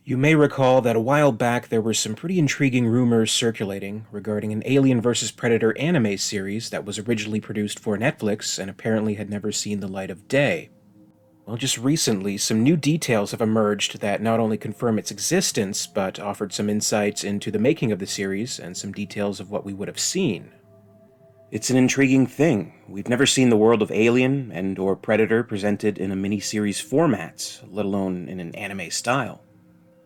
You may recall that a while back there were some pretty intriguing rumors circulating regarding an Alien vs. Predator anime series that was originally produced for Netflix and apparently had never seen the light of day. Well, just recently, some new details have emerged that not only confirm its existence, but offered some insights into the making of the series and some details of what we would have seen. It's an intriguing thing. We've never seen the world of Alien and/or Predator presented in a miniseries format, let alone in an anime style.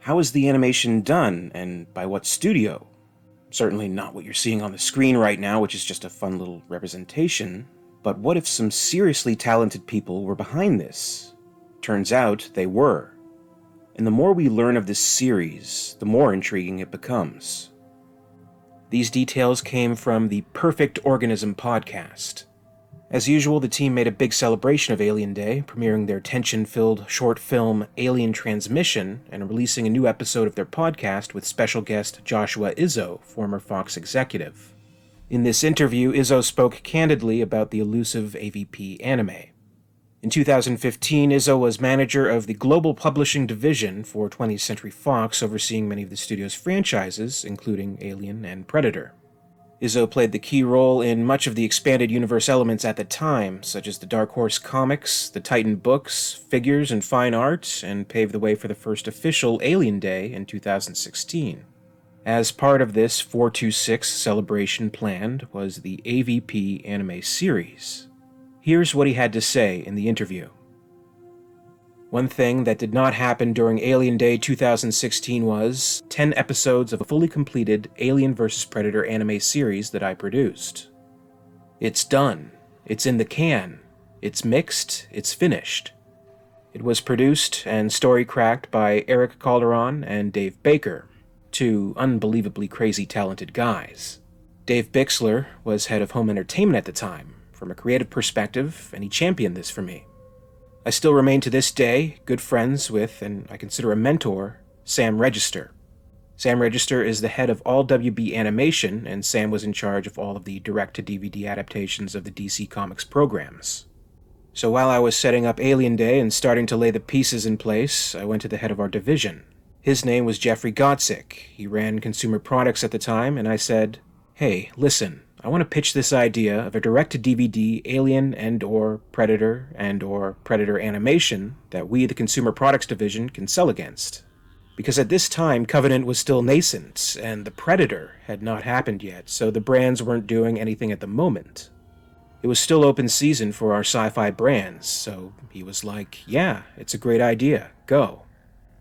How is the animation done, and by what studio? Certainly not what you're seeing on the screen right now, which is just a fun little representation. But what if some seriously talented people were behind this? Turns out they were. And the more we learn of this series, the more intriguing it becomes. These details came from the Perfect Organism Podcast. As usual, the team made a big celebration of Alien Day, premiering their tension-filled short film Alien Transmission and releasing a new episode of their podcast with special guest Joshua Izzo, former Fox executive. In this interview, Izzo spoke candidly about the elusive AVP Anime. In 2015, Izzo was manager of the global publishing division for 20th Century Fox, overseeing many of the studio's franchises, including Alien and Predator. Izzo played the key role in much of the expanded universe elements at the time, such as the Dark Horse comics, the Titan books, figures, and fine art, and paved the way for the first official Alien Day in 2016. As part of this 426 celebration planned was the AVP Anime series. Here's what he had to say in the interview. One thing that did not happen during Alien Day 2016 was 10 episodes of a fully completed Alien vs. Predator anime series that I produced. It's done. It's in the can. It's mixed. It's finished. It was produced and story-cracked by Eric Calderon and Dave Baker, two unbelievably crazy talented guys. Dave Bixler was head of home entertainment at the time, from a creative perspective, and he championed this for me. I still remain to this day good friends with, and I consider a mentor, Sam Register. Sam Register is the head of all WB Animation, and Sam was in charge of all of the direct-to-DVD adaptations of the DC Comics programs. So while I was setting up Alien Day and starting to lay the pieces in place, I went to the head of our division. His name was Jeffrey Gottsick. He ran consumer products at the time, and I said, "Hey, listen, I want to pitch this idea of a direct-to-DVD Alien and/or Predator and/or Predator animation that we, the Consumer Products Division, can sell against. Because at this time, Covenant was still nascent, and the Predator had not happened yet, so the brands weren't doing anything at the moment. It was still open season for our sci-fi brands, so he was like, yeah, it's a great idea, go."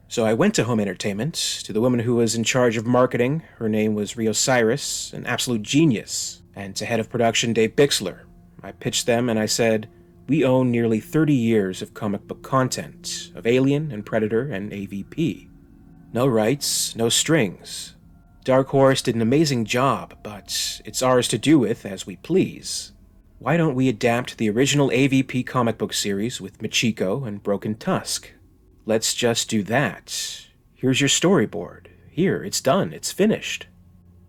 So I went to Home Entertainment, to the woman who was in charge of marketing. Her name was Hrisomalos, an absolute genius, and to head of production Dave Bixler. I pitched them and I said, we own nearly 30 years of comic book content, of Alien and Predator and AVP. No rights, no strings. Dark Horse did an amazing job, but it's ours to do with as we please. Why don't we adapt the original AVP comic book series with Machiko and Broken Tusk? Let's just do that. Here's your storyboard. Here, it's done, it's finished.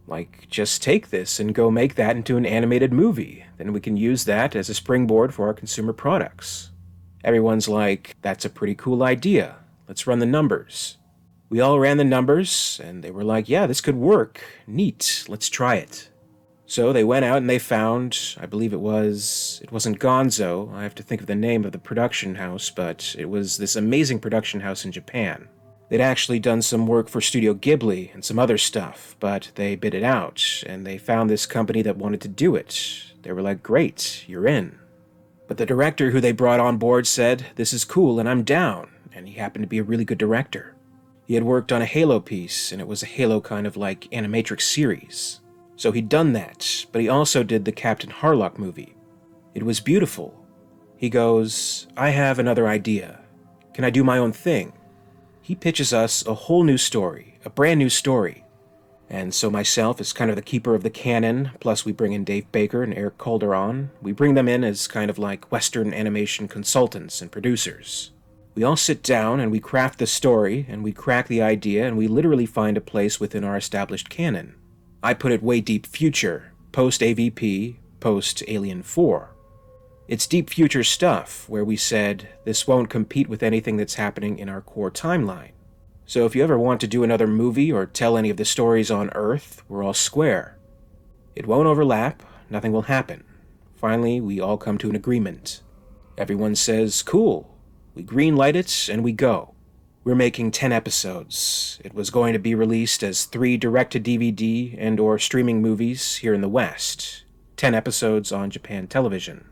Like, just take this and go make that into an animated movie. Then we can use that as a springboard for our consumer products. Everyone's like, that's a pretty cool idea. Let's run the numbers. We all ran the numbers, and they were like, yeah, this could work. Neat, let's try it. So they went out and they found, I believe it wasn't Gonzo, I have to think of the name of the production house, but it was this amazing production house in Japan. They'd actually done some work for Studio Ghibli and some other stuff, but they bid it out, and they found this company that wanted to do it. They were like, great, you're in. But the director who they brought on board said, this is cool and I'm down, and he happened to be a really good director. He had worked on a Halo piece, and it was a Halo kind of like animatrix series. So he'd done that, but he also did the Captain Harlock movie. It was beautiful. He goes, I have another idea. Can I do my own thing? He pitches us a whole new story, a brand new story. And so myself, as kind of the keeper of the canon, plus we bring in Dave Baker and Eric Calderon, we bring them in as kind of like Western animation consultants and producers. We all sit down and we craft the story, and we crack the idea, and we literally find a place within our established canon. I put it way deep future, post-AVP, post-Alien 4. It's deep future stuff, where we said, this won't compete with anything that's happening in our core timeline. So if you ever want to do another movie or tell any of the stories on Earth, we're all square. It won't overlap, nothing will happen. Finally, we all come to an agreement. Everyone says, cool. We greenlight it, and we go. We're making 10 episodes. It was going to be released as 3 direct-to-DVD and/or streaming movies here in the West. 10 episodes on Japan television.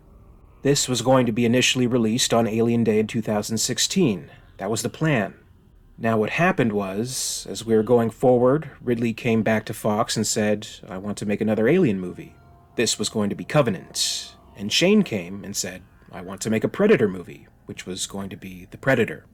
This was going to be initially released on Alien Day in 2016. That was the plan. Now what happened was, as we were going forward, Ridley came back to Fox and said, I want to make another Alien movie. This was going to be Covenant. And Shane came and said, I want to make a Predator movie, which was going to be The Predator.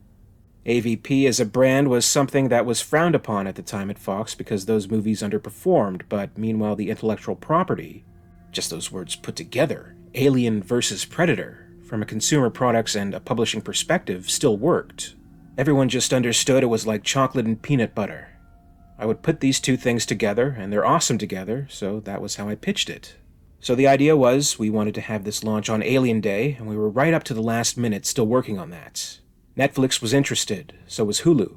AVP as a brand was something that was frowned upon at the time at Fox because those movies underperformed, but meanwhile the intellectual property, just those words put together, Alien versus Predator, from a consumer products and a publishing perspective, still worked. Everyone just understood it was like chocolate and peanut butter. I would put these two things together, and they're awesome together, so that was how I pitched it. So the idea was we wanted to have this launch on Alien Day, and we were right up to the last minute still working on that. Netflix was interested, so was Hulu.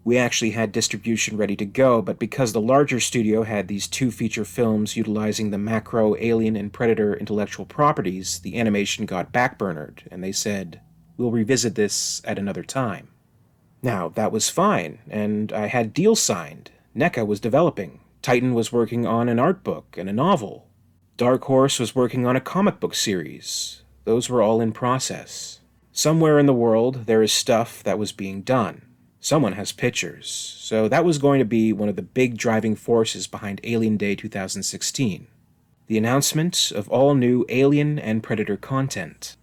We actually had distribution ready to go, but because the larger studio had these 2 feature films utilizing the macro, Alien, and Predator intellectual properties, the animation got backburnered, and they said, we'll revisit this at another time. Now, that was fine, and I had deals signed. NECA was developing. Titan was working on an art book and a novel. Dark Horse was working on a comic book series. Those were all in process. Somewhere in the world, there is stuff that was being done. Someone has pictures, so that was going to be one of the big driving forces behind Alien Day 2016. The announcement of all new Alien and Predator content.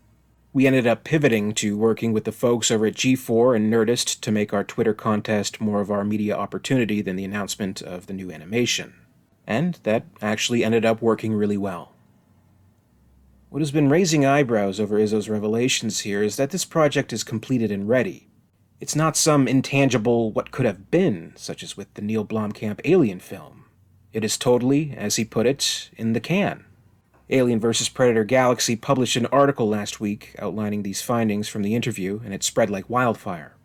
We ended up pivoting to working with the folks over at G4 and Nerdist to make our Twitter contest more of our media opportunity than the announcement of the new animation. And that actually ended up working really well. What has been raising eyebrows over Izzo's revelations here is that this project is completed and ready. It's not some intangible what could have been, such as with the Neil Blomkamp Alien film. It is totally, as he put it, in the can. Alien vs. Predator Galaxy published an article last week outlining these findings from the interview, and it spread like wildfire.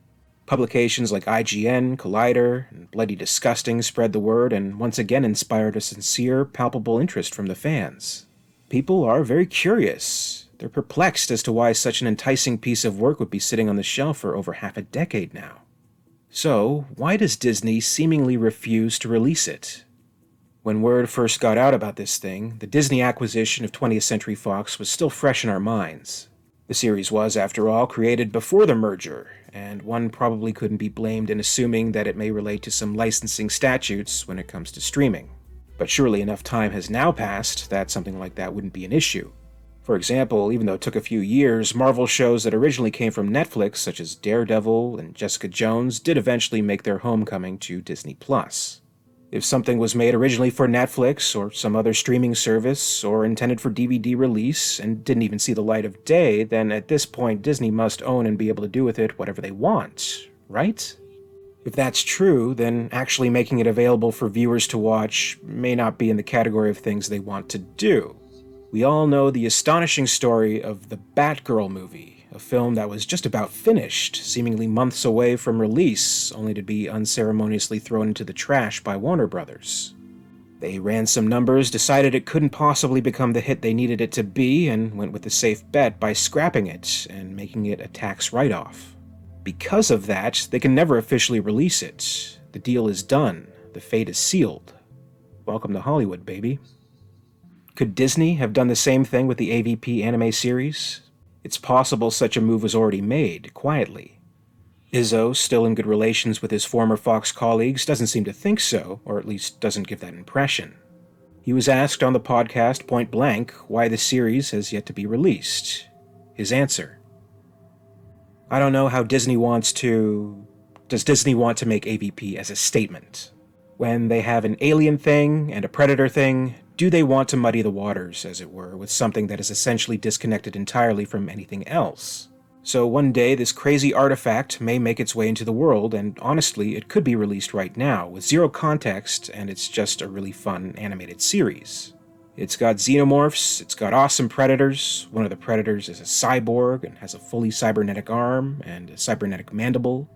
Publications like IGN, Collider, and Bloody Disgusting spread the word and once again inspired a sincere, palpable interest from the fans. People are very curious. They're perplexed as to why such an enticing piece of work would be sitting on the shelf for over half a decade now. So, why does Disney seemingly refuse to release it? When word first got out about this thing, the Disney acquisition of 20th Century Fox was still fresh in our minds. The series was, after all, created before the merger, and one probably couldn't be blamed in assuming that it may relate to some licensing statutes when it comes to streaming. But surely enough time has now passed that something like that wouldn't be an issue. For example, even though it took a few years, Marvel shows that originally came from Netflix, such as Daredevil and Jessica Jones, did eventually make their homecoming to Disney+. If something was made originally for Netflix or some other streaming service or intended for DVD release and didn't even see the light of day, then at this point Disney must own and be able to do with it whatever they want, right? If that's true, then actually making it available for viewers to watch may not be in the category of things they want to do. We all know the astonishing story of the Batgirl movie, a film that was just about finished, seemingly months away from release, only to be unceremoniously thrown into the trash by Warner Brothers. They ran some numbers, decided it couldn't possibly become the hit they needed it to be, and went with the safe bet by scrapping it and making it a tax write-off. Because of that, they can never officially release it. The deal is done. The fate is sealed. Welcome to Hollywood, baby. Could Disney have done the same thing with the AVP Anime series? It's possible such a move was already made, quietly. Izzo, still in good relations with his former Fox colleagues, doesn't seem to think so, or at least doesn't give that impression. He was asked on the podcast point blank why the series has yet to be released. His answer: I don't know how Disney wants to... Does Disney want to make AVP as a statement? When they have an Alien thing and a Predator thing, do they want to muddy the waters, as it were, with something that is essentially disconnected entirely from anything else? So one day this crazy artifact may make its way into the world, and honestly, it could be released right now, with zero context, and it's just a really fun animated series. It's got xenomorphs, it's got awesome predators. One of the predators is a cyborg and has a fully cybernetic arm and a cybernetic mandible.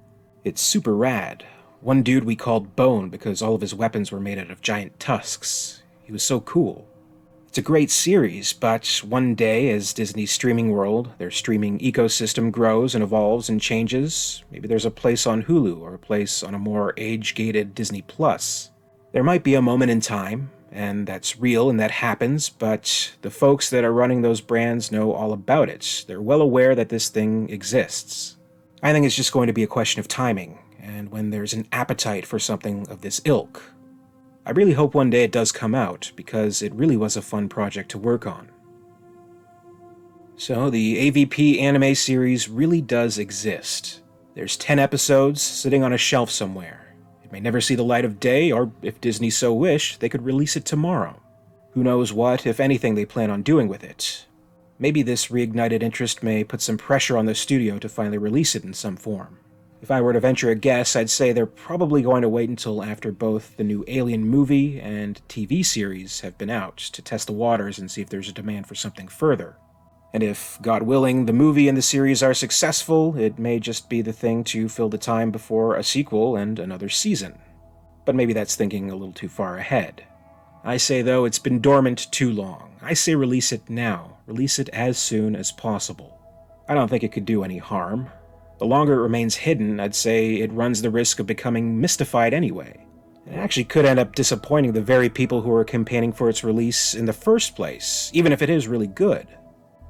It's super rad. One dude we called Bone because all of his weapons were made out of giant tusks. He was so cool. It's a great series, but one day, as Disney's streaming world, their streaming ecosystem grows and evolves and changes, maybe there's a place on Hulu or a place on a more age-gated Disney+. There might be a moment in time, and that's real and that happens, but the folks that are running those brands know all about it. They're well aware that this thing exists. I think it's just going to be a question of timing, and when there's an appetite for something of this ilk. I really hope one day it does come out, because it really was a fun project to work on. So, the AVP Anime series really does exist. There's 10 episodes sitting on a shelf somewhere. It may never see the light of day, or if Disney so wished, they could release it tomorrow. Who knows what, if anything, they plan on doing with it. Maybe this reignited interest may put some pressure on the studio to finally release it in some form. If I were to venture a guess, I'd say they're probably going to wait until after both the new Alien movie and TV series have been out to test the waters and see if there's a demand for something further. And if, God willing, the movie and the series are successful, it may just be the thing to fill the time before a sequel and another season. But maybe that's thinking a little too far ahead. I say, though, it's been dormant too long. I say release it now. Release it as soon as possible. I don't think it could do any harm. The longer it remains hidden, I'd say it runs the risk of becoming mystified anyway. It actually could end up disappointing the very people who are campaigning for its release in the first place, even if it is really good.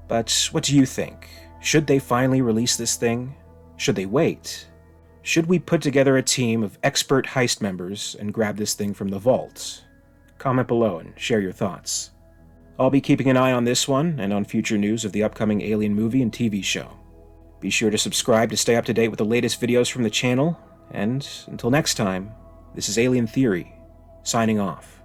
But what do you think? Should they finally release this thing? Should they wait? Should we put together a team of expert heist members and grab this thing from the vault? Comment below and share your thoughts. I'll be keeping an eye on this one and on future news of the upcoming Alien movie and TV show. Be sure to subscribe to stay up to date with the latest videos from the channel, and until next time, this is Alien Theory, signing off.